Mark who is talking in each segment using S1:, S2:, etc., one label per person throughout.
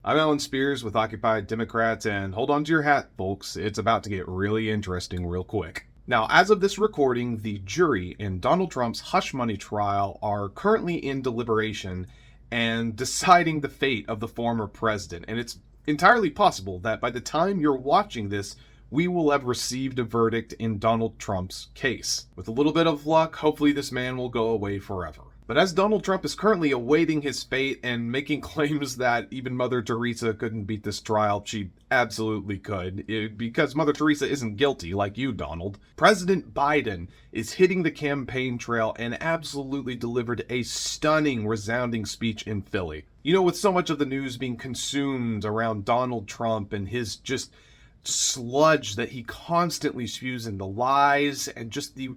S1: I'm Alan Spears with Occupied Democrats, and hold on to your hat, folks. It's about to get really interesting real quick. Now, as of this recording, the jury in Donald Trump's hush money trial are currently in deliberation and deciding the fate of the former president. And it's entirely possible that by the time you're watching this, we will have received a verdict in Donald Trump's case. With a little bit of luck, hopefully this man will go away forever. But as Donald Trump is currently awaiting his fate and making claims that even Mother Teresa couldn't beat this trial, she absolutely could, because Mother Teresa isn't guilty like you, Donald. President Biden is hitting the campaign trail and absolutely delivered a stunning, resounding speech in Philly. You know, with so much of the news being consumed around Donald Trump and his just sludge that he constantly spews in the lies and just the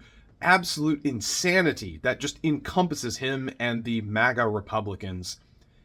S1: absolute insanity that just encompasses him and the MAGA Republicans.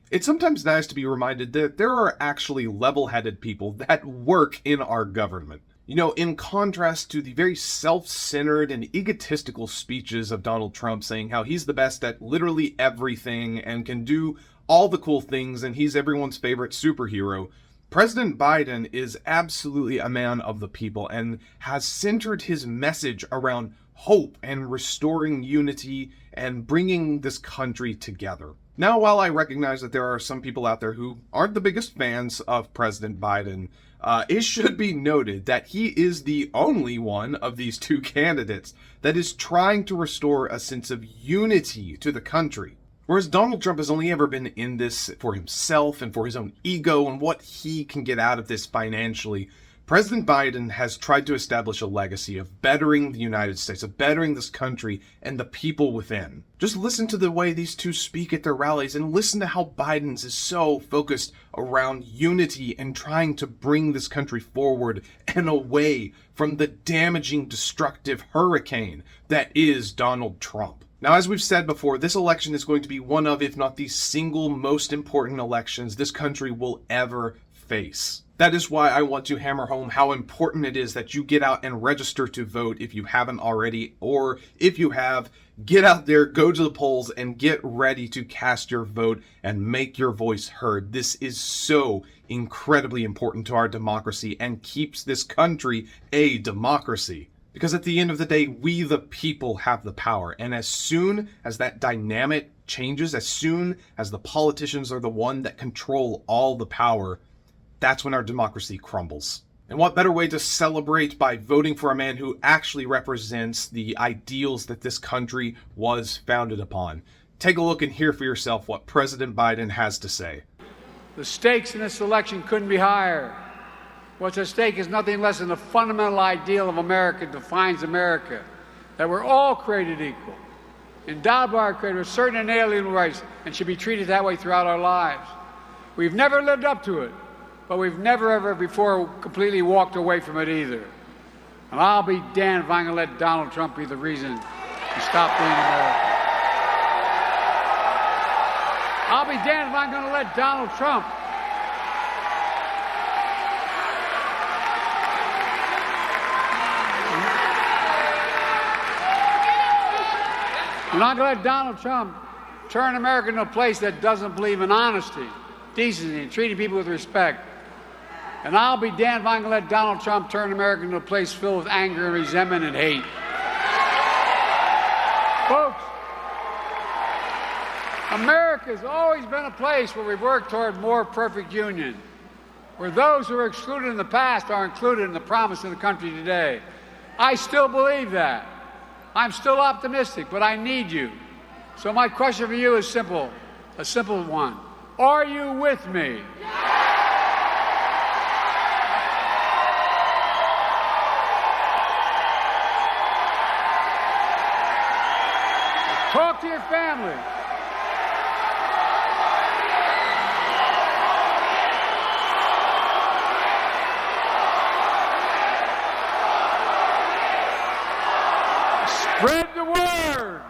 S1: It's sometimes nice to be reminded that there are actually level-headed people that work in our government. You know, in contrast to the very self-centered and egotistical speeches of Donald Trump saying how he's the best at literally everything and can do all the cool things and he's everyone's favorite superhero, President Biden is absolutely a man of the people and has centered his message around hope and restoring unity and bringing this country together. Now, while I recognize that there are some people out there who aren't the biggest fans of President Biden, it should be noted that he is the only one of these two candidates that is trying to restore a sense of unity to the country. Whereas Donald Trump has only ever been in this for himself and for his own ego and what he can get out of this financially, President Biden has tried to establish a legacy of bettering the United States, of bettering this country and the people within. Just listen to the way these two speak at their rallies and listen to how Biden's is so focused around unity and trying to bring this country forward and away from the damaging, destructive hurricane that is Donald Trump. Now, as we've said before, this election is going to be one of, if not the single most important elections this country will ever face. That is why I want to hammer home how important it is that you get out and register to vote if you haven't already, or if you have, get out there, go to the polls, and get ready to cast your vote and make your voice heard. This is so incredibly important to our democracy and keeps this country a democracy. Because at the end of the day, we the people have the power, and as soon as that dynamic changes, as soon as the politicians are the one that control all the power, that's when our democracy crumbles. And what better way to celebrate by voting for a man who actually represents the ideals that this country was founded upon? Take a look and hear for yourself what President Biden has to say.
S2: The stakes in this election couldn't be higher. What's at stake is nothing less than the fundamental ideal of America defines America, that we're all created equal, endowed by our Creator with certain inalienable rights, and should be treated that way throughout our lives. We've never lived up to it, but we've never ever before completely walked away from it either. And I'll be damned if I'm going to let Donald Trump be the reason to stop being America. I'll be damned if I'm going to let Donald Trump I'm not going to let Donald Trump turn America into a place that doesn't believe in honesty, decency, and treating people with respect. And I'll be damned if I'm going to let Donald Trump turn America into a place filled with anger and resentment and hate. Folks, America has always been a place where we've worked toward more perfect union, where those who were excluded in the past are included in the promise of the country today. I still believe that. I'm still optimistic, but I need you. So my question for you is simple, a simple one. Are you with me? Talk to your family. Spread the word.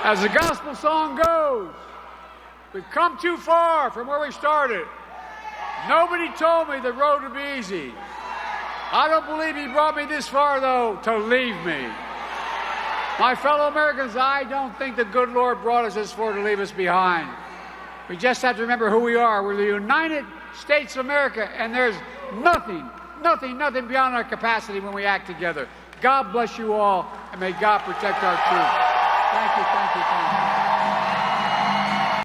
S2: As the gospel song goes, we've come too far from where we started. Nobody told me the road would be easy. I don't believe he brought me this far, though, to leave me. My fellow Americans, I don't think the good Lord brought us this far to leave us behind. We just have to remember who we are. We're the United States of America, and there's nothing beyond our capacity when we act together. God bless you all, and may God protect our troops. Thank you.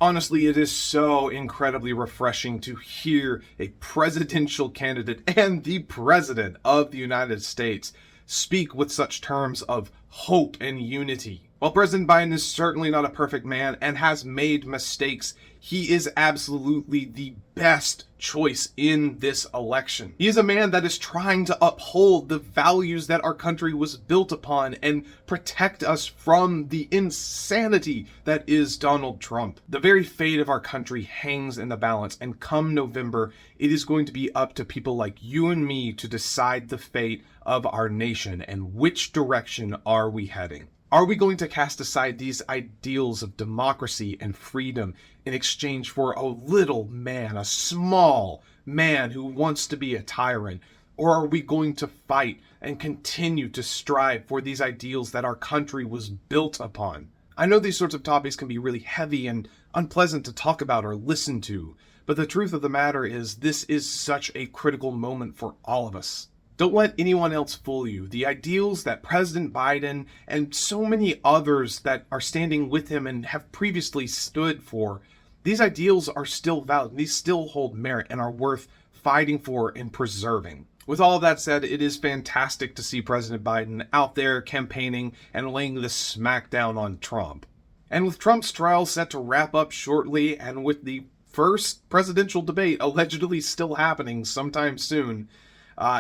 S1: Honestly, it is so incredibly refreshing to hear a presidential candidate and the President of the United States speak with such terms of hope and unity. While President Biden is certainly not a perfect man and has made mistakes, he is absolutely the best choice in this election. He is a man that is trying to uphold the values that our country was built upon and protect us from the insanity that is Donald Trump. The very fate of our country hangs in the balance, and come November, it is going to be up to people like you and me to decide the fate of our nation and which direction are we heading. Are we going to cast aside these ideals of democracy and freedom in exchange for a little man, a small man who wants to be a tyrant? Or are we going to fight and continue to strive for these ideals that our country was built upon? I know these sorts of topics can be really heavy and unpleasant to talk about or listen to, but the truth of the matter is this is such a critical moment for all of us. Don't let anyone else fool you. The ideals that President Biden and so many others that are standing with him and have previously stood for, these ideals are still valid. These still hold merit and are worth fighting for and preserving. With all of that said, it is fantastic to see President Biden out there campaigning and laying the smackdown on Trump. And with Trump's trial set to wrap up shortly, and with the first presidential debate allegedly still happening sometime soon,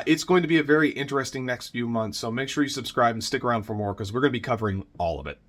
S1: it's going to be a very interesting next few months, so make sure you subscribe and stick around for more because we're going to be covering all of it.